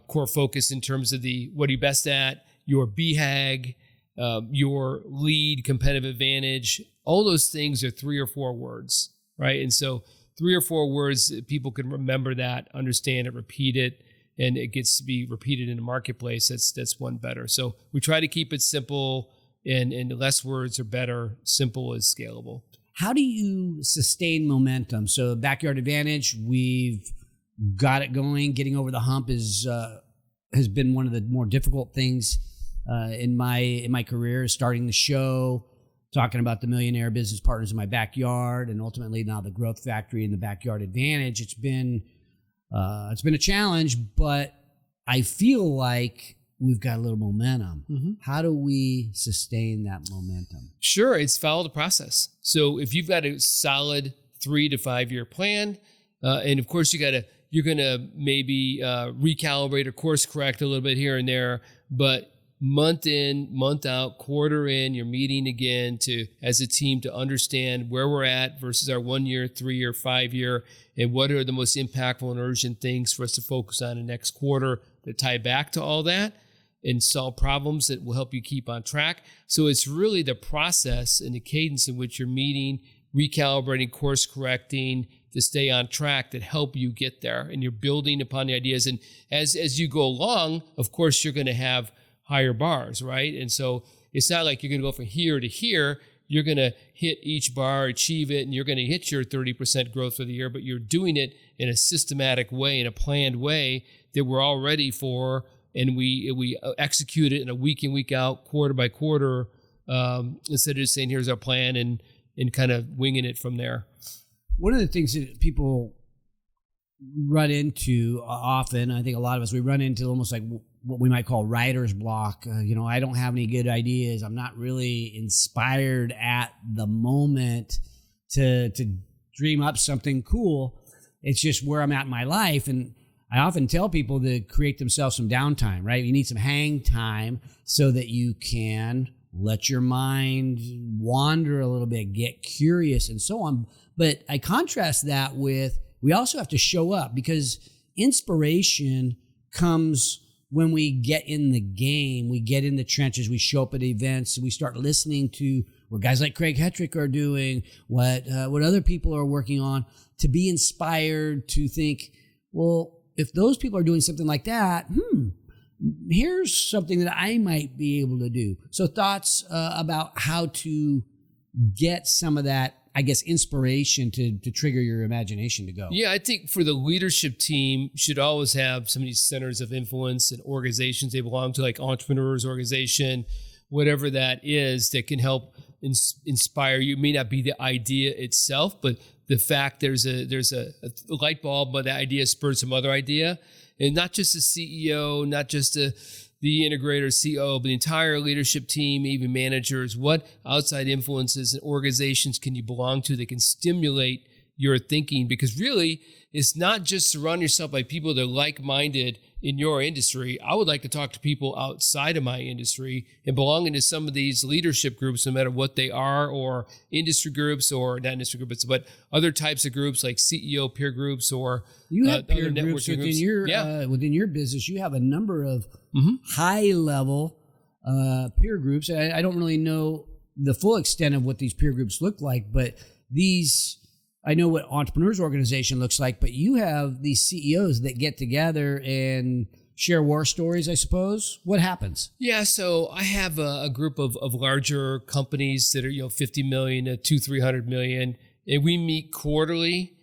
core focus in terms of what are you best at, your BHAG, your lead competitive advantage, all those things are 3 or 4 words, right? And so 3 or 4 words, people can remember that, understand it, repeat it, and it gets to be repeated in the marketplace. That's one better. So we try to keep it simple, and less words are better. Simple is scalable. how do you sustain momentum? So Backyard Advantage, we've got it going. Getting over the hump has been one of the more difficult things in my career. Starting the show, talking about the millionaire business partners in my backyard, and ultimately now the Growth Factory and the Backyard Advantage. It's been a challenge, but I feel like we've got a little momentum. Mm-hmm. How do we sustain that momentum? Sure, it's follow the process. So if you've got a solid 3 to 5 year plan, and of course you're gonna maybe recalibrate or course correct a little bit here and there, but month in, month out, quarter in, you're meeting again as a team to understand where we're at versus our 1 year, 3 year, 5 year, and what are the most impactful and urgent things for us to focus on in the next quarter that tie back to all that and solve problems that will help you keep on track. So it's really the process and the cadence in which you're meeting, recalibrating, course correcting to stay on track that help you get there. And you're building upon the ideas. And as you go along, of course, you're going to have higher bars, right? And so it's not like you're going to go from here to here. You're going to hit each bar, achieve it, and you're going to hit your 30% growth for the year, but you're doing it in a systematic way, in a planned way that we're all ready for. And we execute it in a week in, week out, quarter by quarter, instead of just saying, here's our plan and kind of winging it from there. One of the things that people run into often, I think a lot of us, we run into almost like what we might call writer's block. I don't have any good ideas. I'm not really inspired at the moment to dream up something cool. It's just where I'm at in my life. And I often tell people to create themselves some downtime, right? You need some hang time so that you can let your mind wander a little bit, get curious and so on. But I contrast that with, we also have to show up, because inspiration comes when we get in the game, we get in the trenches, we show up at events, we start listening to what guys like Craig Hettrich are doing, what other people are working on, to be inspired, to think, well, if those people are doing something like that, here's something that I might be able to do. So thoughts about how to get some of that, I guess, inspiration to trigger your imagination to go. Yeah, I think for the leadership team, should always have some of these centers of influence and organizations they belong to, like entrepreneurs organization, whatever that is, that can help inspire you. It may not be the idea itself, but the fact there's a light bulb, but the idea spurred some other idea. And not just the CEO, not just the integrator, CEO, but the entire leadership team, even managers. What outside influences and organizations can you belong to that can stimulate your thinking? Because really, it's not just surround yourself by people that are like-minded in your industry. I would like to talk to people outside of my industry and belong into some of these leadership groups, no matter what they are, or industry groups, or not industry groups, but other types of groups like CEO peer groups, or you have peer groups within your business. You have a number of high-level peer groups. I don't really know the full extent of what these peer groups look like, but I know what Entrepreneurs Organization looks like, but you have these CEOs that get together and share war stories, I suppose. What happens? Yeah, so I have a group of larger companies that are 50 million to 200-300 million, and we meet quarterly,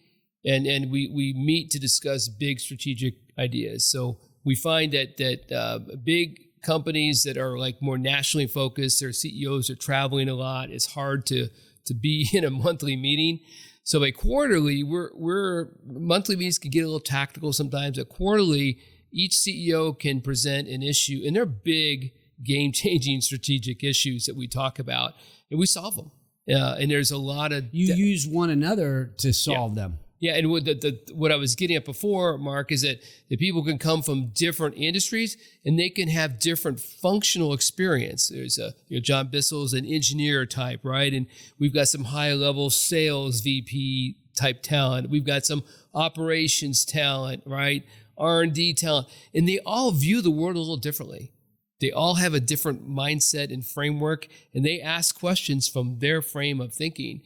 and we meet to discuss big strategic ideas. So we find that big companies that are like more nationally focused, their CEOs are traveling a lot. It's hard to be in a monthly meeting. So by quarterly, we're monthly meetings can get a little tactical sometimes. At quarterly, each CEO can present an issue, and they're big, game-changing strategic issues that we talk about, and we solve them. And there's a lot of use one another to solve them. Yeah, and what I was getting at before, Mark, is that the people can come from different industries and they can have different functional experience. There's John Bissell's an engineer type, right? And we've got some high-level sales VP type talent. We've got some operations talent, right? R&D talent. And they all view the world a little differently. They all have a different mindset and framework, and they ask questions from their frame of thinking.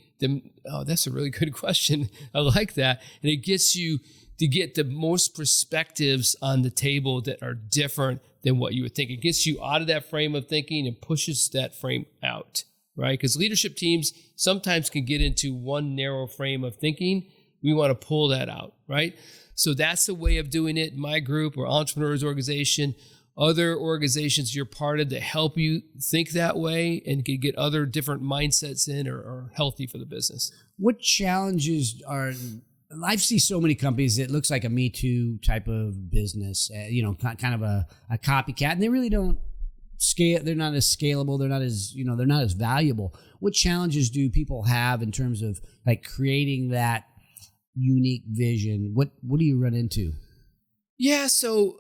That's a really good question. I like that. And it gets you to get the most perspectives on the table that are different than what you would think. It gets you out of that frame of thinking and pushes that frame out. right? Because leadership teams sometimes can get into one narrow frame of thinking. We want to pull that out, right? So that's the way of doing it. My group or entrepreneurs organization, other organizations you're part of that help you think that way and can get other different mindsets in are healthy for the business. What challenges are, I see so many companies that looks like a Me Too type of business, kind of a copycat, and they really don't scale. They're not as scalable. They're not as valuable. What challenges do people have in terms of like creating that unique vision? What do you run into? Yeah, so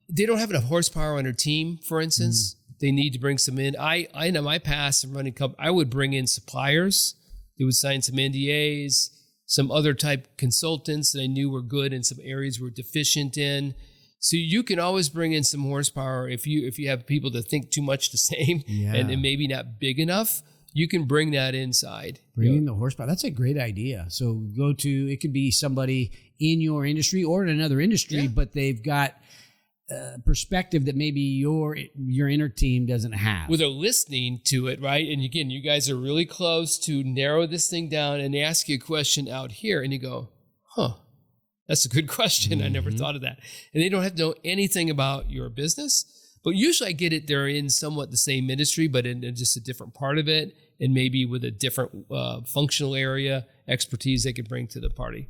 they don't have enough horsepower on their team, for instance. They need to bring some in. I know my past in running company, I would bring in suppliers. They would sign some NDAs, some other type consultants that I knew were good in some areas we're deficient in. So you can always bring in some horsepower if you have people that think too much the same and maybe not big enough. You can bring that inside. Bringing the horsepower. That's a great idea. So it could be somebody in your industry or in another industry, but they've got perspective that maybe your inner team doesn't have. Well, they're listening to it, right? And again, you guys are really close to narrow this thing down and ask you a question out here. And you go, that's a good question. I never thought of that. And they don't have to know anything about your business. But usually I get it, they're in somewhat the same industry, but in just a different part of it, and maybe with a different functional area, expertise they could bring to the party.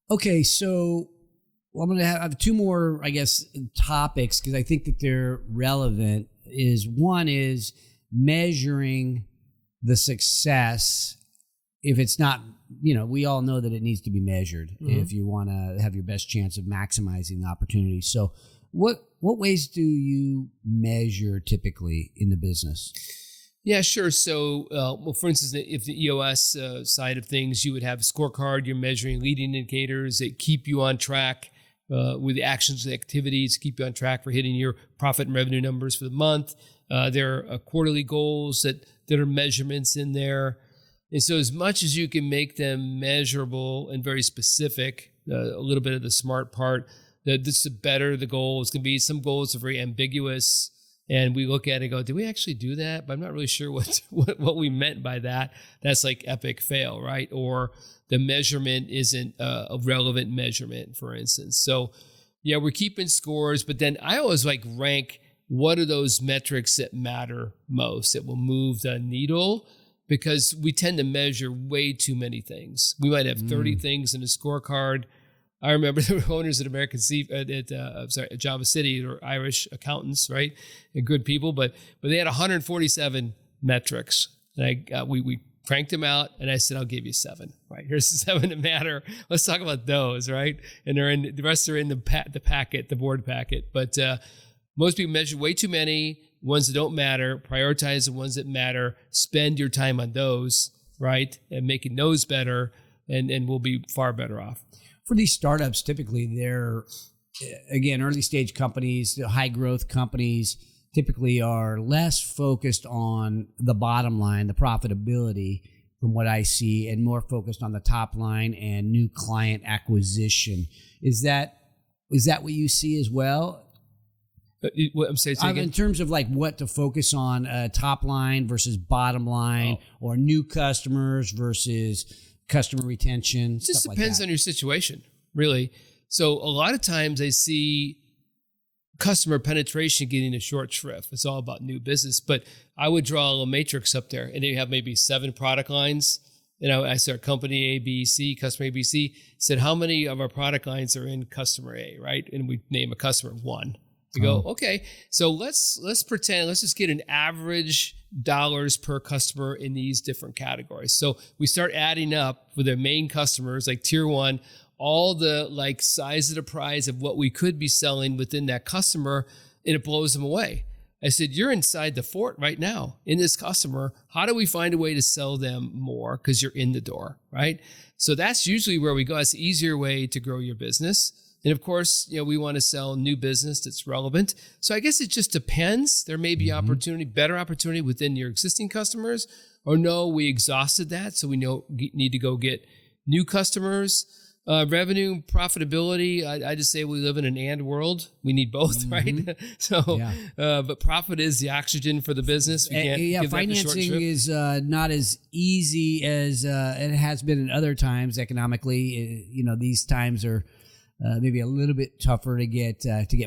Okay, so I'm going to have two more, I guess, topics because I think that they're relevant. One is measuring the success. If it's not, we all know that it needs to be measured if you want to have your best chance of maximizing the opportunity. So what ways do you measure typically in the business? Yeah, sure. So, for instance, if the EOS side of things, you would have a scorecard. You're measuring leading indicators that keep you on track with the actions and activities, keep you on track for hitting your profit and revenue numbers for the month. There are quarterly goals that are measurements in there. And so as much as you can make them measurable and very specific, a little bit of the smart part, the better the goal is going to be. Some goals are very ambiguous. And we look at it and go, did we actually do that? But I'm not really sure what we meant by that. That's like epic fail, right? Or the measurement isn't a relevant measurement, for instance. So, yeah, we're keeping scores. But then I always rank what are those metrics that matter most, that will move the needle, because we tend to measure way too many things. We might have 30 things in a scorecard. I remember the owners at at Java City, or Irish accountants, right? And good people, but they had 147 metrics. And we cranked them out, and I said, I'll give you 7. Right, here's the 7 that matter. Let's talk about those, right? And the rest are in the packet, the board packet. But most people measure way too many. Ones that don't matter. Prioritize the ones that matter. Spend your time on those, right? And making those better, and we'll be far better off. For these startups, typically they're, again, early stage companies, high growth companies typically are less focused on the bottom line, the profitability from what I see, and more focused on the top line and new client acquisition. Is that what you see as well? I'm saying in terms of what to focus on, top line versus bottom line, or new customers versus customer retention. It just depends on your situation, really. So a lot of times I see customer penetration getting a short shrift. It's all about new business. But I would draw a little matrix up there, and you have maybe 7 product lines. I start company A, B, C, customer A, B, C. Said how many of our product lines are in customer A, right? And we name a customer 1. We go, okay, so let's pretend, let's just get an average dollars per customer in these different categories. So we start adding up with their main customers, like tier 1, all the size of the prize of what we could be selling within that customer, and it blows them away. I said, you're inside the fort right now in this customer. How do we find a way to sell them more? Because you're in the door, right? So that's usually where we go. It's the easier way to grow your business. And of course, we want to sell new business that's relevant. So I guess it just depends. There may be better opportunity within your existing customers, or no, we exhausted that, so we need to go get new customers. Revenue, profitability. I just say we live in an and world. We need both, right? So, but profit is the oxygen for the business. We can't give that the short financing shrift. is not as easy as it has been in other times economically. These times are maybe a little bit tougher to get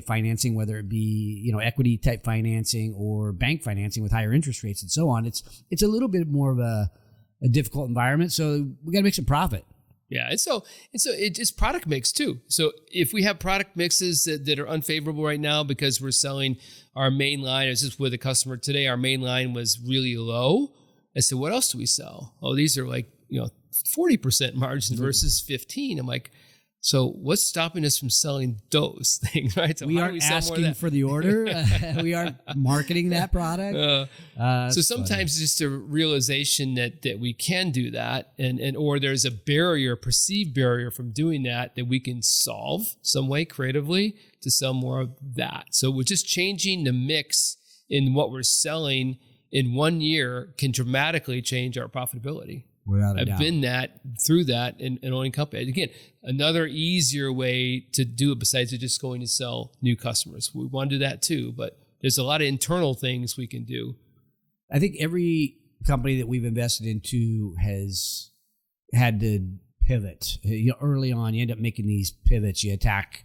financing, whether it be equity type financing or bank financing with higher interest rates and so on. It's a little bit more of a difficult environment. So we got to make some profit. Yeah, and so it's product mix too. So if we have product mixes that are unfavorable right now because we're selling our main line, I was just with a customer today, our main line was really low. I said, what else do we sell? Oh, these are like 40% margins versus 15. I'm like, so what's stopping us from selling those things, right? So we aren't asking for the order. We aren't marketing that product. So sometimes it's just a realization that we can do that, and or there's a barrier, perceived barrier from doing that we can solve some way creatively to sell more of that. So we're just changing the mix in what we're selling in 1 year can dramatically change our profitability. I've been through that in owning company. Again, another easier way to do it besides just going to sell new customers. We want to do that too, but there's a lot of internal things we can do. I think every company that we've invested into has had to pivot. Early on, you end up making these pivots. You attack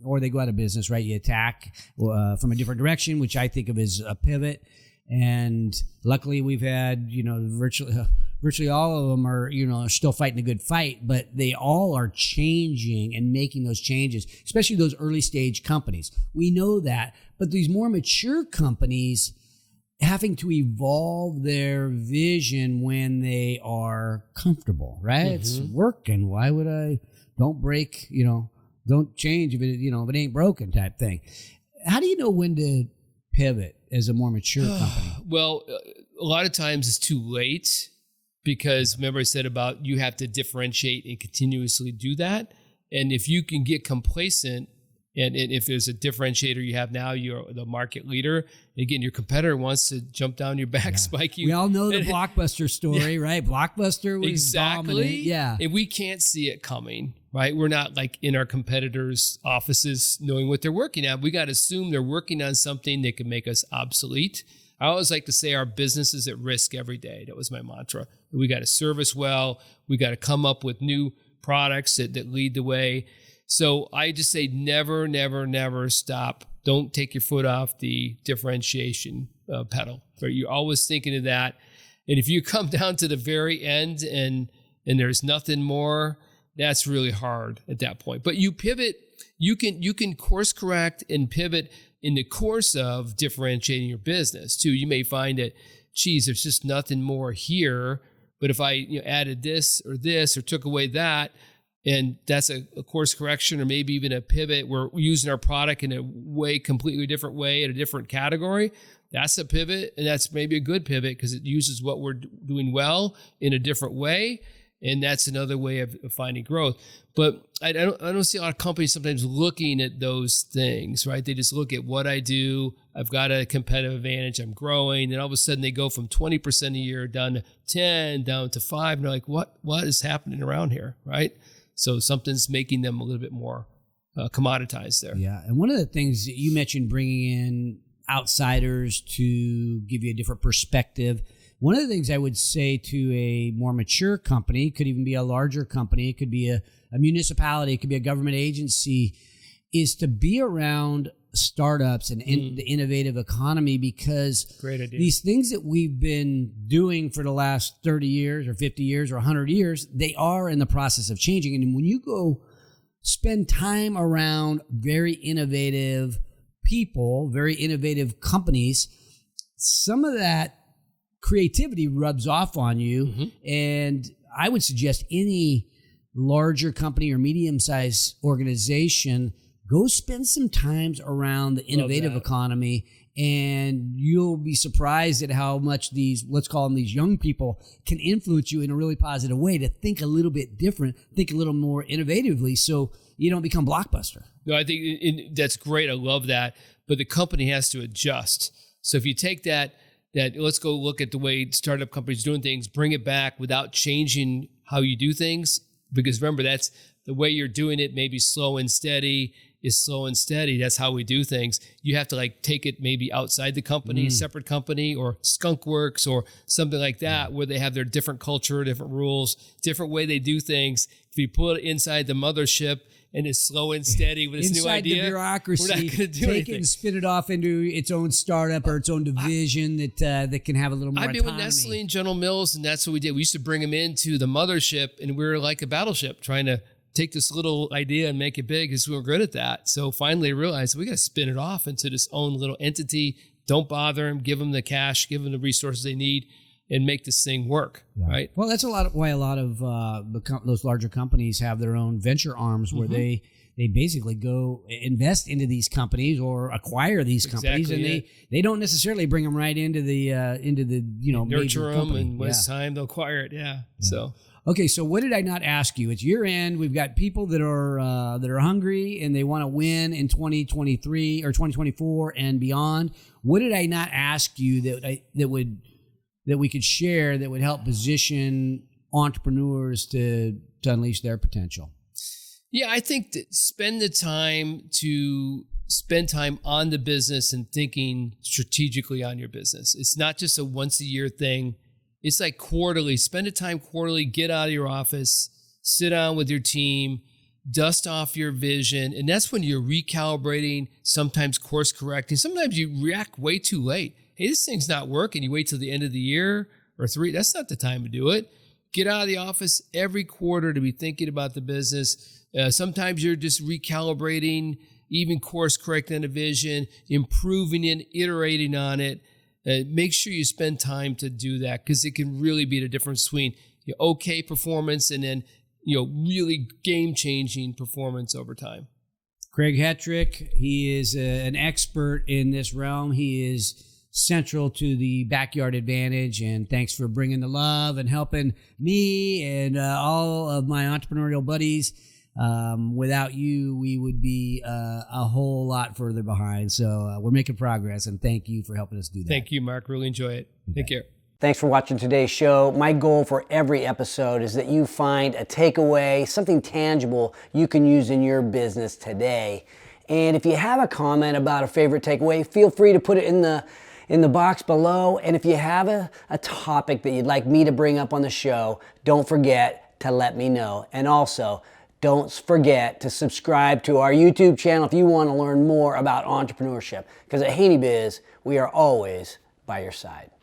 or they go out of business, right? You attack from a different direction, which I think of as a pivot. And luckily, we've had virtually all of them are still fighting a good fight, but they all are changing and making those changes, especially those early stage companies. We know that, but these more mature companies having to evolve their vision when they are comfortable, right? It's working. Why would I? Don't break, don't change if it ain't broken type thing. How do you know when to pivot as a more mature company? Well, a lot of times it's too late. Because remember I said about you have to differentiate and continuously do that. And if you can get complacent, and if there's a differentiator you have now, you're the market leader. Again, your competitor wants to jump down your back, spike you. We all know the Blockbuster story, right? Blockbuster was dominant. Yeah. And we can't see it coming, right? We're not like in our competitors' offices knowing what they're working at. We got to assume they're working on something that can make us obsolete. I always like to say our business is at risk every day. That was my mantra. We got to service well. We got to come up with new products that lead the way. So I just say never, never, never stop. Don't take your foot off the differentiation pedal. Right? You're always thinking of that. And if you come down to the very end and there's nothing more, that's really hard at that point. But you pivot. You can course correct and pivot in the course of differentiating your business too. You may find that, there's just nothing more here. But if I added this or took away that, and that's a course correction or maybe even a pivot, we're using our product in a completely different way in a different category. That's a pivot, and that's maybe a good pivot because it uses what we're doing well in a different way. And that's another way of finding growth. But I don't see a lot of companies sometimes looking at those things, right? They just look at what I do. I've got a competitive advantage. I'm growing. And all of a sudden they go from 20% a year down to 10, down to 5. And they're like, what is happening around here, right? So something's making them a little bit more commoditized there. Yeah. And one of the things that you mentioned, bringing in outsiders to give you a different perspective. One of the things I would say to a more mature company, could even be a larger company, it could be a municipality, it could be a government agency, is to be around startups and the innovative economy, because great idea. These things that we've been doing for the last 30 years or 50 years or 100 years, they are in the process of changing. And when you go spend time around very innovative people, very innovative companies, some of that creativity rubs off on you. And I would suggest any larger company or medium-sized organization, go spend some time around the innovative economy, and you'll be surprised at how much these, let's call them these young people, can influence you in a really positive way to think a little bit different, think a little more innovatively, so you don't become Blockbuster. No, I think that's great. I love that. But the company has to adjust. So if you take that let's go look at the way startup companies doing things, bring it back without changing how you do things, Because remember, that's the way you're doing it, maybe slow and steady is slow and steady. That's how we do things. You have to like take it maybe outside the company, separate company, or Skunk Works or something like that, where they have their different culture, different rules, different way they do things. If you put it inside the mothership and it's slow and steady with this new idea, inside the bureaucracy, we're not going to do take anything. it and spin it off into its own startup or its own division that can have a little more I've been autonomy. with Nestle and General Mills, and that's what we did. We used to bring them into the mothership, and we were like a battleship trying to take this little idea and make it big because we were good at that. So finally I realized we got to spin it off into this own little entity. Don't bother them, give them the cash, give them the resources they need, and make this thing work, right? Well, that's why a lot of those larger companies have their own venture arms where they basically go invest into these companies or acquire these companies, and they don't necessarily bring them right into the nurture them and when it's Yeah. time they'll acquire it. So Okay, so what did I not ask you? It's year end. We've got people that are hungry and they want to win in 2023 or 2024 and beyond. What did I not ask you that we could share that would help position entrepreneurs to unleash their potential? yeah, I think that spend time on the business and thinking strategically on your business. It's not just a once a year thing. It's like quarterly. Spend the time quarterly, get out of your office, sit down with your team, dust off your vision. And that's when you're recalibrating, sometimes course correcting. Sometimes you react way too late. Hey, this thing's not working. You wait till the end of the year or 3. That's not the time to do it. Get out of the office every quarter to be thinking about the business. Sometimes you're just recalibrating, even course correcting a vision, improving it, iterating on it. Make sure you spend time to do that because it can really be the difference between okay performance and then really game-changing performance over time. Craig Hettrich, he is an expert in this realm. He is central to the Backyard Advantage, and thanks for bringing the love and helping me and all of my entrepreneurial buddies. Without you, we would be a whole lot further behind. So we're making progress, and thank you for helping us do that. Thank you, Mark. Really enjoy it. Take care. Thanks for watching today's show. My goal for every episode is that you find a takeaway, something tangible you can use in your business today. And if you have a comment about a favorite takeaway, feel free to put it in the box below. And if you have a topic that you'd like me to bring up on the show, don't forget to let me know. And also, don't forget to subscribe to our YouTube channel if you want to learn more about entrepreneurship. Because at Haney Biz, we are always by your side.